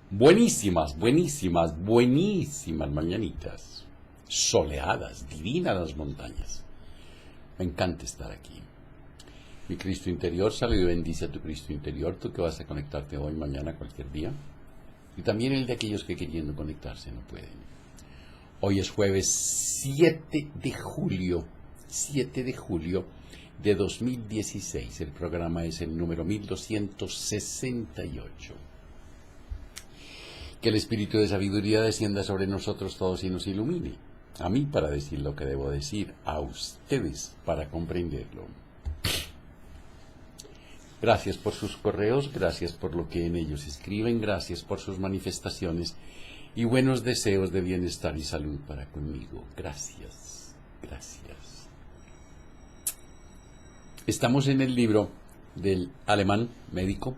Buenísimas, buenísimas, buenísimas mañanitas. Soleadas, divinas las montañas. Me encanta estar aquí. Mi Cristo interior, salve y bendice a tu Cristo interior, tú que vas a conectarte hoy, mañana, cualquier día. Y también el de aquellos que queriendo conectarse no pueden. Hoy es jueves 7 de julio de 2016. El programa es el número 1268. Que el espíritu de sabiduría descienda sobre nosotros todos y nos ilumine. A mí para decir lo que debo decir, a ustedes para comprenderlo. Gracias por sus correos, gracias por lo que en ellos escriben, gracias por sus manifestaciones y buenos deseos de bienestar y salud para conmigo. Gracias, gracias. Estamos en el libro del alemán médico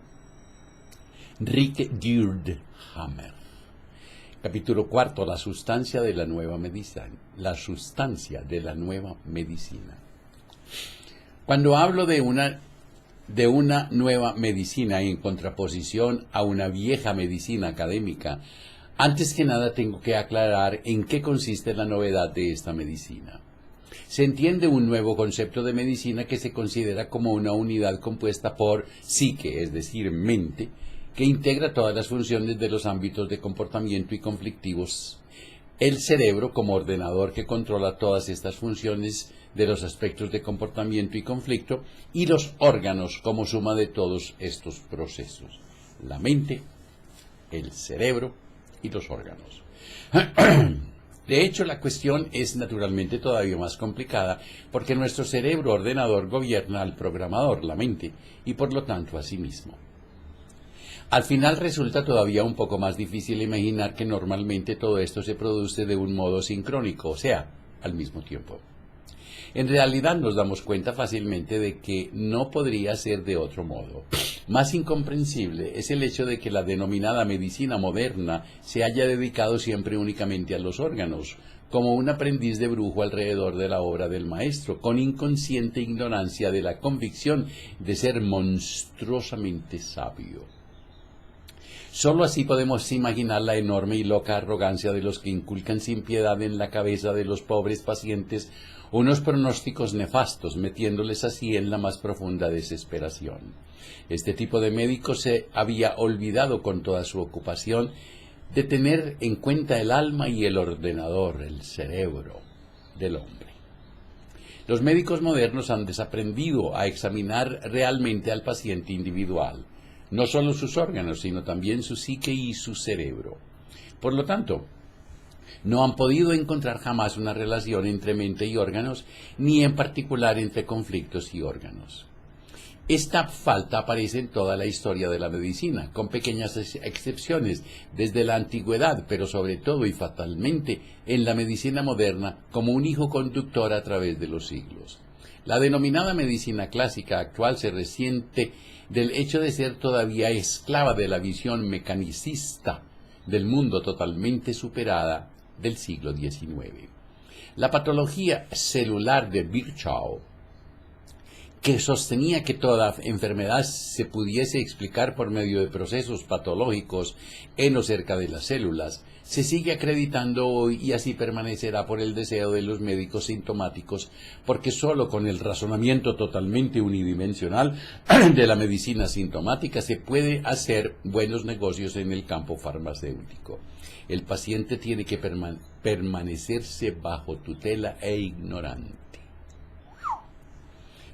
Rike Dürdhammer, capítulo 4, la sustancia de la nueva medicina. La sustancia de la nueva medicina. Cuando hablo de una nueva medicina en contraposición a una vieja medicina académica, antes que nada tengo que aclarar en qué consiste la novedad de esta medicina. Se entiende un nuevo concepto de medicina que se considera como una unidad compuesta por psique, es decir, mente, que integra todas las funciones de los ámbitos de comportamiento y conflictivos, el cerebro como ordenador que controla todas estas funciones de los aspectos de comportamiento y conflicto, y los órganos como suma de todos estos procesos, la mente, el cerebro y los órganos. De hecho, la cuestión es naturalmente todavía más complicada, porque nuestro cerebro ordenador gobierna al programador, la mente, y por lo tanto a sí mismo. Al final resulta todavía un poco más difícil imaginar que normalmente todo esto se produce de un modo sincrónico, o sea, al mismo tiempo. En realidad nos damos cuenta fácilmente de que no podría ser de otro modo. Más incomprensible es el hecho de que la denominada medicina moderna se haya dedicado siempre únicamente a los órganos, como un aprendiz de brujo alrededor de la obra del maestro, con inconsciente ignorancia de la convicción de ser monstruosamente sabio. Solo así podemos imaginar la enorme y loca arrogancia de los que inculcan sin piedad en la cabeza de los pobres pacientes unos pronósticos nefastos, metiéndoles así en la más profunda desesperación. Este tipo de médico se había olvidado con toda su ocupación de tener en cuenta el alma y el ordenador, el cerebro del hombre. Los médicos modernos han desaprendido a examinar realmente al paciente individual, no solo sus órganos, sino también su psique y su cerebro. Por lo tanto, no han podido encontrar jamás una relación entre mente y órganos, ni en particular entre conflictos y órganos. Esta falta aparece en toda la historia de la medicina, con pequeñas excepciones desde la antigüedad, pero sobre todo y fatalmente en la medicina moderna como un hijo conductor a través de los siglos. La denominada medicina clásica actual se resiente del hecho de ser todavía esclava de la visión mecanicista del mundo totalmente superada del siglo XIX. La patología celular de Virchow, que sostenía que toda enfermedad se pudiese explicar por medio de procesos patológicos en o cerca de las células, se sigue acreditando hoy y así permanecerá por el deseo de los médicos sintomáticos, porque sólo con el razonamiento totalmente unidimensional de la medicina sintomática se puede hacer buenos negocios en el campo farmacéutico. El paciente tiene que permanecerse bajo tutela e ignorante.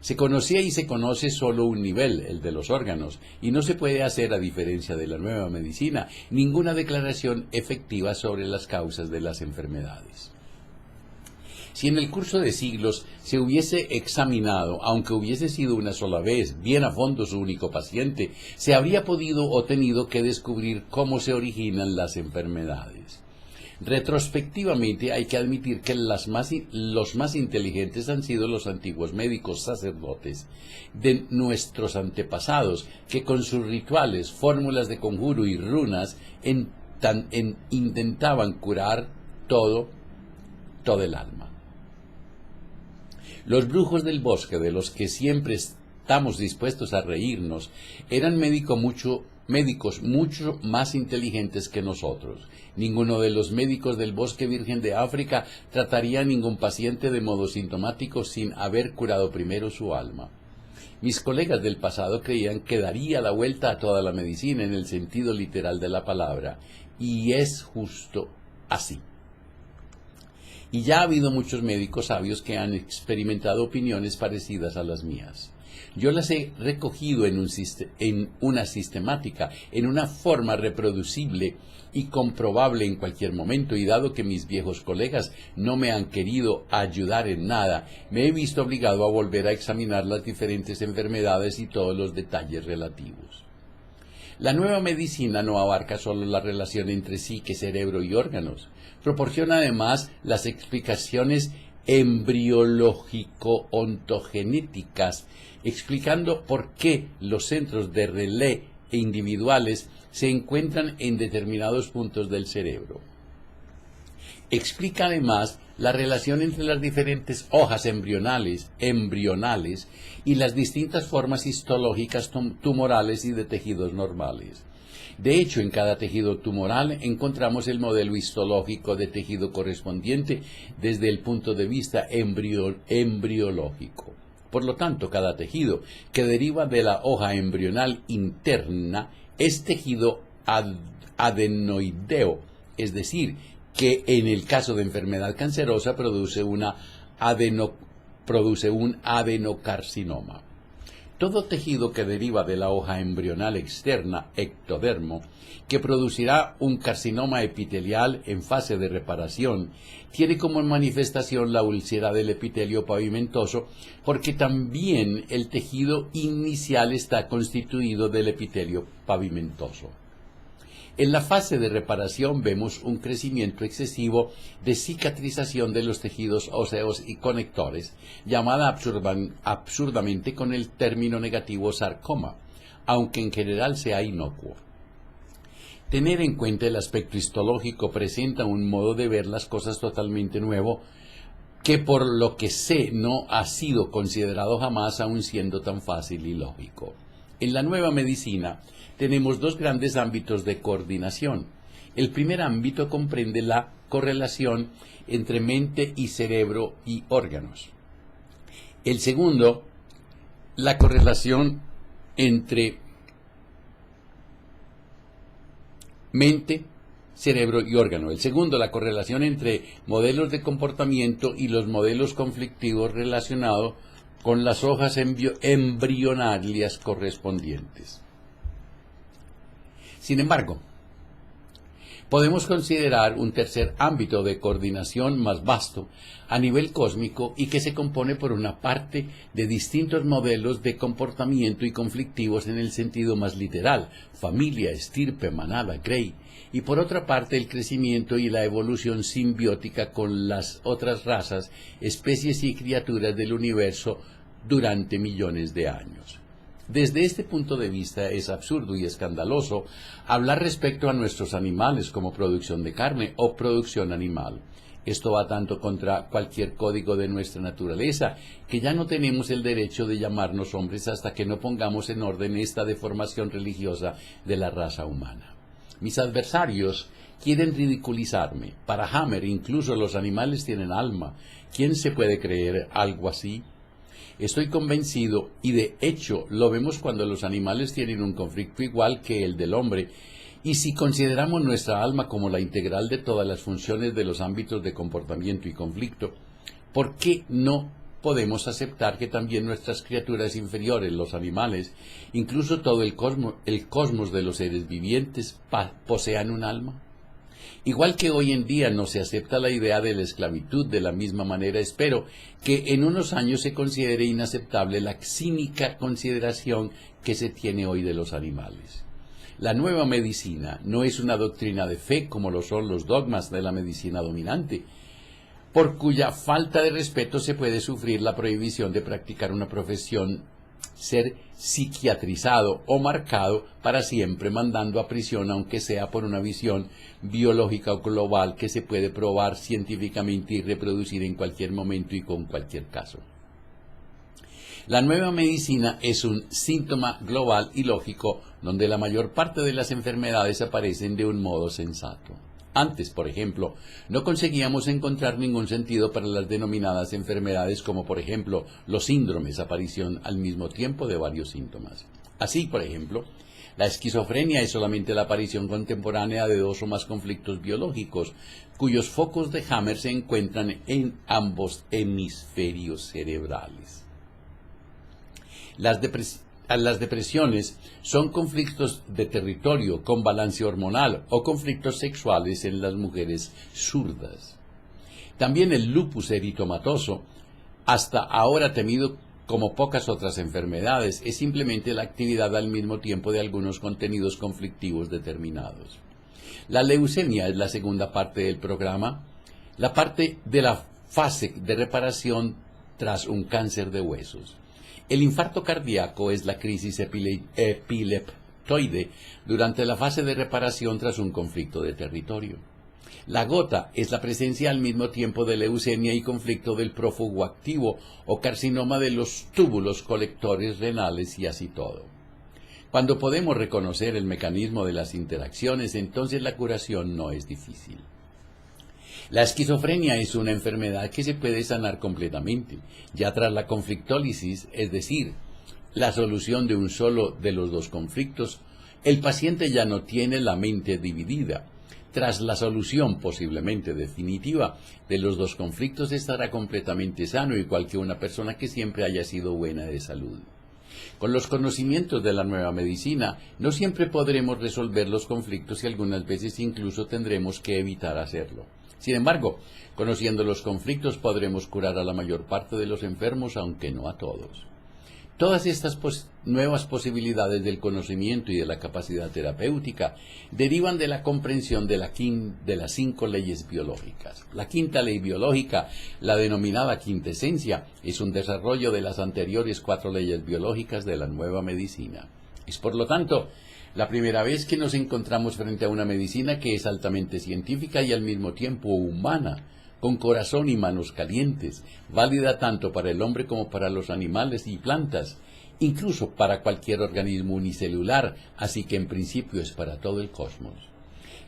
Se conocía y se conoce solo un nivel, el de los órganos, y no se puede hacer, a diferencia de la nueva medicina, ninguna declaración efectiva sobre las causas de las enfermedades. Si en el curso de siglos se hubiese examinado, aunque hubiese sido una sola vez, bien a fondo su único paciente, se habría podido o tenido que descubrir cómo se originan las enfermedades. Retrospectivamente hay que admitir que los más inteligentes han sido los antiguos médicos sacerdotes de nuestros antepasados, que con sus rituales, fórmulas de conjuro y runas intentaban curar todo el alma. Los brujos del bosque, de los que siempre estamos dispuestos a reírnos, eran médicos médicos mucho más inteligentes que nosotros. Ninguno de los médicos del Bosque Virgen de África trataría a ningún paciente de modo sintomático sin haber curado primero su alma. Mis colegas del pasado creían que daría la vuelta a toda la medicina en el sentido literal de la palabra, y es justo así. Y ya ha habido muchos médicos sabios que han experimentado opiniones parecidas a las mías. Yo las he recogido en una sistemática, en una forma reproducible y comprobable en cualquier momento, y dado que mis viejos colegas no me han querido ayudar en nada, me he visto obligado a volver a examinar las diferentes enfermedades y todos los detalles relativos. La nueva medicina no abarca solo la relación entre psique, cerebro y órganos, proporciona además las explicaciones embriológico-ontogenéticas, explicando por qué los centros de relé individuales se encuentran en determinados puntos del cerebro. Explica además la relación entre las diferentes hojas embrionales y las distintas formas histológicas tumorales y de tejidos normales. De hecho, en cada tejido tumoral encontramos el modelo histológico de tejido correspondiente desde el punto de vista embriológico. Por lo tanto, cada tejido que deriva de la hoja embrional interna es tejido adenoideo, es decir, que en el caso de enfermedad cancerosa produce un adenocarcinoma. Todo tejido que deriva de la hoja embrional externa, ectodermo, que producirá un carcinoma epitelial en fase de reparación, tiene como manifestación la úlcera del epitelio pavimentoso, porque también el tejido inicial está constituido del epitelio pavimentoso. En la fase de reparación vemos un crecimiento excesivo de cicatrización de los tejidos óseos y conectores, llamada absurdamente con el término negativo sarcoma, aunque en general sea inocuo. Tener en cuenta el aspecto histológico presenta un modo de ver las cosas totalmente nuevo, que por lo que sé no ha sido considerado jamás, aun siendo tan fácil y lógico. En la nueva medicina tenemos dos grandes ámbitos de coordinación. El primer ámbito comprende la correlación entre mente y cerebro y órganos. El segundo, la correlación entre mente, cerebro y órgano. El segundo, la correlación entre modelos de comportamiento y los modelos conflictivos relacionados con las hojas embrionarias correspondientes. Sin embargo, podemos considerar un tercer ámbito de coordinación más vasto a nivel cósmico y que se compone por una parte de distintos modelos de comportamiento y conflictivos en el sentido más literal, familia, estirpe, manada, grey, y por otra parte el crecimiento y la evolución simbiótica con las otras razas, especies y criaturas del universo durante millones de años. Desde este punto de vista es absurdo y escandaloso hablar respecto a nuestros animales como producción de carne o producción animal. Esto va tanto contra cualquier código de nuestra naturaleza que ya no tenemos el derecho de llamarnos hombres hasta que no pongamos en orden esta deformación religiosa de la raza humana. Mis adversarios quieren ridiculizarme. Para Hammer incluso los animales tienen alma. ¿Quién se puede creer algo así? Estoy convencido, y de hecho lo vemos cuando los animales tienen un conflicto igual que el del hombre, y si consideramos nuestra alma como la integral de todas las funciones de los ámbitos de comportamiento y conflicto, ¿por qué no podemos aceptar que también nuestras criaturas inferiores, los animales, incluso todo el cosmos de los seres vivientes, posean un alma? Igual que hoy en día no se acepta la idea de la esclavitud, de la misma manera espero que en unos años se considere inaceptable la cínica consideración que se tiene hoy de los animales. La nueva medicina no es una doctrina de fe como lo son los dogmas de la medicina dominante, por cuya falta de respeto se puede sufrir la prohibición de practicar una profesión, ser psiquiatrizado o marcado para siempre, mandando a prisión, aunque sea por una visión biológica o global que se puede probar científicamente y reproducir en cualquier momento y con cualquier caso. La nueva medicina es un síntoma global y lógico donde la mayor parte de las enfermedades aparecen de un modo sensato. Antes, por ejemplo, no conseguíamos encontrar ningún sentido para las denominadas enfermedades como, por ejemplo, los síndromes, aparición al mismo tiempo de varios síntomas. Así, por ejemplo, la esquizofrenia es solamente la aparición contemporánea de dos o más conflictos biológicos, cuyos focos de Hammer se encuentran en ambos hemisferios cerebrales. Las depresiones son conflictos de territorio con balance hormonal o conflictos sexuales en las mujeres zurdas. También el lupus eritomatoso, hasta ahora temido como pocas otras enfermedades, es simplemente la actividad al mismo tiempo de algunos contenidos conflictivos determinados. La leucemia es la segunda parte del programa, la parte de la fase de reparación tras un cáncer de huesos. El infarto cardíaco es la crisis epileptoide durante la fase de reparación tras un conflicto de territorio. La gota es la presencia al mismo tiempo de leucemia y conflicto del prófugo activo o carcinoma de los túbulos colectores renales y así todo. Cuando podemos reconocer el mecanismo de las interacciones, entonces la curación no es difícil. La esquizofrenia es una enfermedad que se puede sanar completamente, ya tras la conflictólisis, es decir, la solución de un solo de los dos conflictos, el paciente ya no tiene la mente dividida. Tras la solución posiblemente definitiva de los dos conflictos estará completamente sano, igual que una persona que siempre haya sido buena de salud. Con los conocimientos de la nueva medicina, no siempre podremos resolver los conflictos y algunas veces incluso tendremos que evitar hacerlo. Sin embargo, conociendo los conflictos podremos curar a la mayor parte de los enfermos, aunque no a todos. Todas estas nuevas posibilidades del conocimiento y de la capacidad terapéutica derivan de la comprensión de las 5 leyes biológicas. La quinta ley biológica, la denominada quintesencia, es un desarrollo de las anteriores 4 leyes biológicas de la nueva medicina. Es por lo tanto la primera vez que nos encontramos frente a una medicina que es altamente científica y al mismo tiempo humana, con corazón y manos calientes, válida tanto para el hombre como para los animales y plantas, incluso para cualquier organismo unicelular, así que en principio es para todo el cosmos.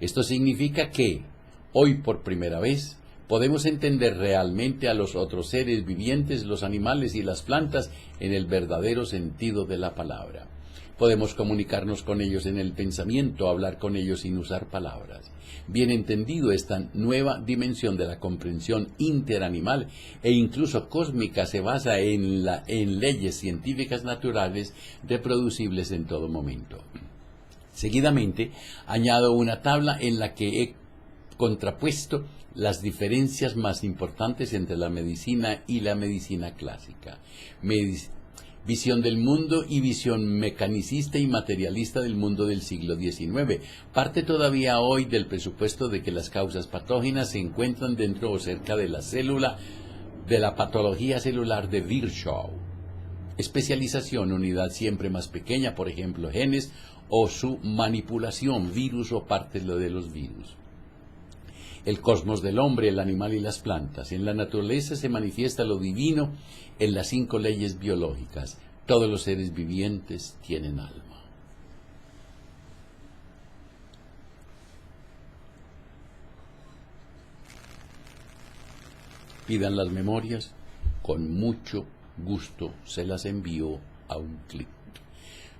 Esto significa que, hoy por primera vez, podemos entender realmente a los otros seres vivientes, los animales y las plantas, en el verdadero sentido de la palabra. Podemos comunicarnos con ellos en el pensamiento, hablar con ellos sin usar palabras. Bien entendido, esta nueva dimensión de la comprensión interanimal e incluso cósmica se basa en leyes científicas naturales reproducibles en todo momento. Seguidamente, añado una tabla en la que he contrapuesto las diferencias más importantes entre la medicina y la medicina clásica. Visión del mundo y visión mecanicista y materialista del mundo del siglo XIX. Parte todavía hoy del presupuesto de que las causas patógenas se encuentran dentro o cerca de la célula de la patología celular de Virchow. Especialización, unidad siempre más pequeña, por ejemplo, genes, o su manipulación, virus o partes de los virus. El cosmos del hombre, el animal y las plantas. En la naturaleza se manifiesta lo divino en las 5 leyes biológicas. Todos los seres vivientes tienen alma. Pidan las memorias, con mucho gusto se las envío a un clic.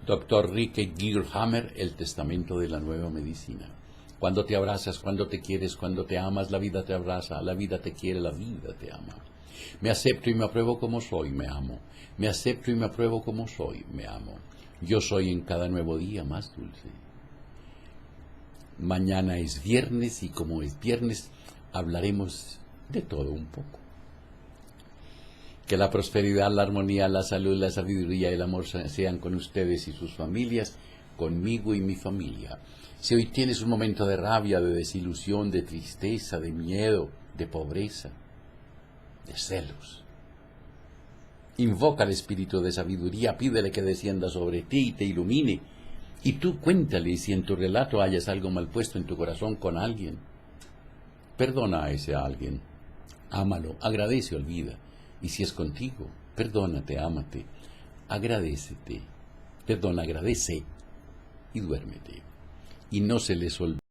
Dr. Rike Gierhammer, El testamento de la nueva medicina. Cuando te abrazas, cuando te quieres, cuando te amas, la vida te abraza, la vida te quiere, la vida te ama. Me acepto y me apruebo como soy, me amo. Me acepto y me apruebo como soy, me amo. Yo soy en cada nuevo día más dulce. Mañana es viernes y como es viernes, hablaremos de todo un poco. Que la prosperidad, la armonía, la salud, la sabiduría y el amor sean con ustedes y sus familias, conmigo y mi familia. Si hoy tienes un momento de rabia, de desilusión, de tristeza, de miedo, de pobreza, de celos, invoca al espíritu de sabiduría, pídele que descienda sobre ti y te ilumine. Y tú cuéntale si en tu relato hayas algo mal puesto en tu corazón con alguien. Perdona a ese alguien, ámalo, agradece, olvida. Y si es contigo, perdónate, ámate, agradece y duérmete. Y no se les olvide